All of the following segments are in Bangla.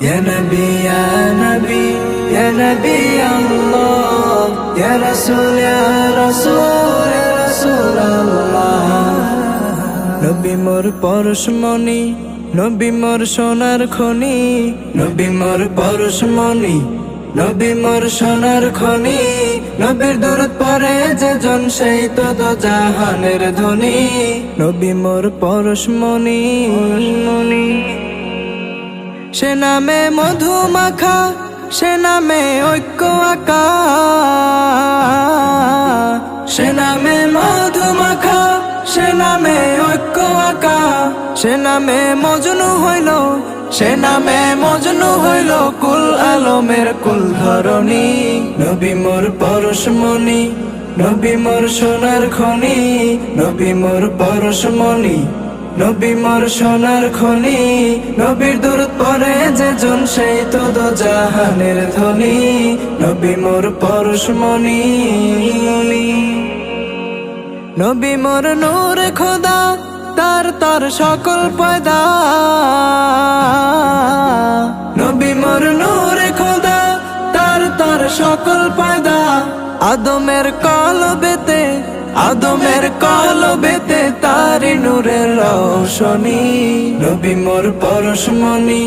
Ya Nabi, Ya Nabi, Ya Nabi Allah, Ya Rasul, Ya Rasul, Ya Rasul Allah. Nabi মোর পরশমণি, নবী মোর সোনার খনি, নবী মোর পরশমণি, নবী মোর সোনার খনি। নবীর দরুদ পড়ে যে জন সেই তো দো জাহানের ধনী। নবী মোর পরশমণি, সে নামে মধু মাখা, সে নামে ঐক্য আঁকা, সে নামে মধু মাখা, সে নামে ঐক্য আঁকা। সে নামে মজনু হইল, সে নামে মজনু হইল কুল আলমের কুল ধরণী। নবী মোর পরশমণি, নবী মোর সোনার খনি, নবী মোর পরশমণি, নবী মোর সোনার খনি। নবীর দরুদ পড়ে যে জন সেই তো দো জাহানের ধনী। নবী মোর পরশমণি, নবী মোর নূর খোদা, তার তার সকল পয়দা। নবী মোর নূর খোদা, তার তার সকল পয়দা। আদমের কলবেতে, আদমের কলবেতে তারি নূরের রৌশনী। নবী মোর পরশমণি,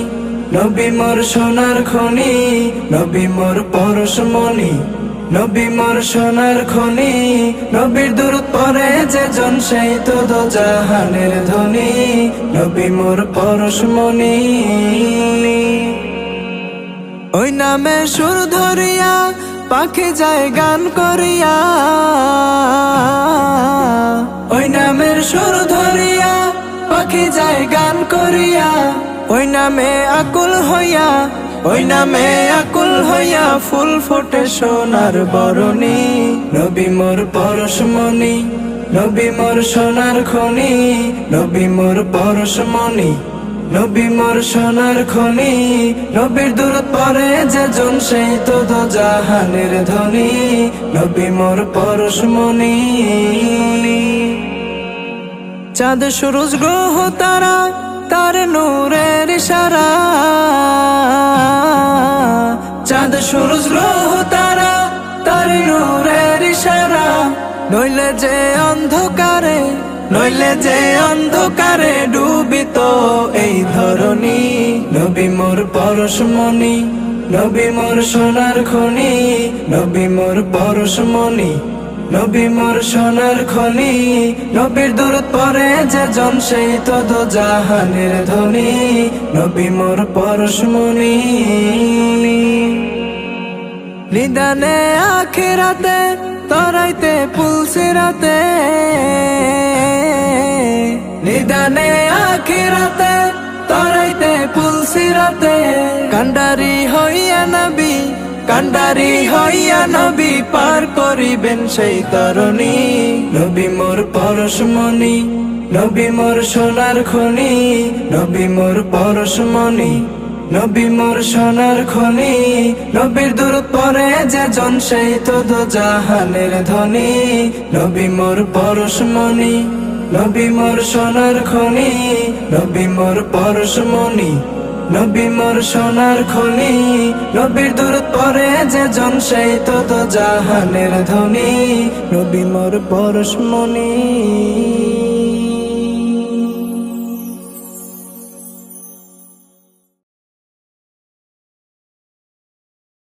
নবী মোর সোনার খনি, নবী মোর পরশমণি, নবী মোর সোনার খনি। নবীর দরুদ পড়ে যে জন সেই তো দো জাহানের ধনী। নবী মোর পরশমণি, ওই নামে সুর ধরিয়া পাখি যায় গান করিয়া, ওই নামের সুর ধরিয়া পাখি যায় গান করিয়া। ওই নামে আকুল হইয়া, ওই নামে আকুল হইয়া ফুল ফোটে সোনার বরণী। নবী মোর পরশমণি, নবী মোর সোনার খনি, নবী মোর পরশমণি, নবী মোর সোনার খনি। নবীর দরুদ পড়ে যে জন সেই তো দো জাহানের ধনী। নবী মোর পরশমণি, চাঁদ সূরজ গ্রহ তারা তার নূরের ইশারা। চাঁদ সূরজ গ্রহ তারা তার নূরের ইশারা। নইলে যে অন্ধকারে, নইলে যে অন্ধকারে ডুবিত এই ধরণী। নবী মোর পরশমণি, নবী মোর সোনার খনি, নবী মোর পরশমণি, নবী মোর সোনার খনি। নবীর দরুদ পড়ে যে জন সেই তো দো জাহানের ধনী। নবী মোর পরশমণি, নিদানে আখিরাতে তরাইতে পুলসিরাতে, নিদানে আখিরাতে তরাইতে পুলসিরাতে। কান্ডারি হইয়া নবী, কান্ডারি হইয়া নবী পার করিবেন সেই তরণী। নবী মোর পরশমণি, নবী মোর সোনার খনি, নবী মোর পরশমণি, নবী মোর সোনার খনি। নবীর দরুদ পড়ে যে জন সেই তো দো জাহানের ধনী। নবী মোর পরশমণি, নবী মোর সোনার খনি, নবী মোর পরশমণি, নবী মোর সোনার খনি। নবীর দরুদ পড়ে যে জন সেই তো দো জাহানের ধনী। নবী মোর পরশমণি।